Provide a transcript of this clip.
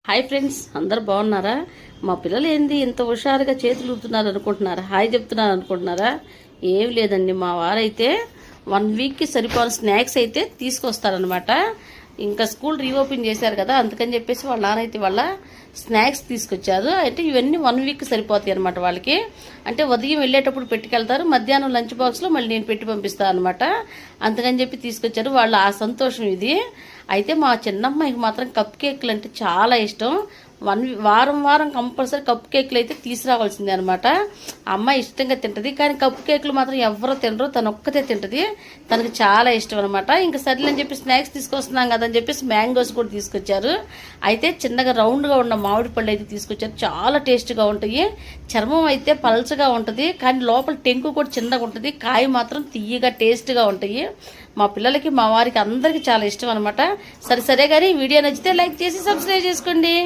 Hi friends, అందరు బాగున్నారా? మా పిల్లలు ఏంది ఇంత హుషారుగా చేతులు ఊపుతున్నారు అనుకుంటున్నారా? హాయ్ చెప్తున్నారు అనుకుంటున్నారా? ఏం లేదండి, మా వారైతే 1 వీక్కి సరిపోయిన స్నాక్స్ అయితే తీసుకొస్తారనమాట. ఇంకా స్కూల్ రీఓపెన్ చేశారు కదా, అందుకని చెప్పేసి వాళ్ళ నాన్న అయితే వాళ్ళ స్నాక్స్ తీసుకొచ్చారు. అంటే ఇవన్నీ 1 వీక్ సరిపోతాయి అనమాట వాళ్ళకి. అంటే ఉదయం వెళ్ళేటప్పుడు పెట్టుకెళ్తారు, మధ్యాహ్నం లంచ్ బాక్స్లో మళ్ళీ నేను పెట్టి పంపిస్తాను అనమాట. అందుకని చెప్పి తీసుకొచ్చారు వాళ్ళు. ఆ సంతోషం ఇది. అయితే మా చిన్నమ్మాయికి మాత్రం కప్ కేక్లు అంటే చాలా ఇష్టం. వారం వారం కంపల్సరీ కప్ కేక్లు అయితే తీసుకురావాల్సిందే అనమాట. అమ్మాయి ఇష్టంగా తింటది, కానీ కప్ కేక్లు మాత్రం ఎవరో తినరు, తను ఒక్కతే తింటది. తనకు చాలా ఇష్టం అనమాట. ఇంకా సర్లే అని చెప్పి స్నాక్స్ తీసుకొస్తున్నాం కదా అని చెప్పేసి మ్యాంగోస్ కూడా తీసుకొచ్చారు. అయితే చిన్నగా రౌండ్గా ఉన్న మామిడి పళ్ళు అయితే తీసుకొచ్చారు. చాలా టేస్ట్గా ఉంటాయి. చర్మం అయితే పల్చగా ఉంటుంది, కానీ లోపల టెంకు కూడా చిన్నగా ఉంటుంది. కాయ మాత్రం తీయగా టేస్ట్గా ఉంటాయి. మా పిల్లలకి మా వారికి అందరికీ చాలా ఇష్టం అనమాట. సరే కానీ వీడియో నచ్చితే లైక్ చేసి సబ్స్క్రైబ్ చేసుకోండి.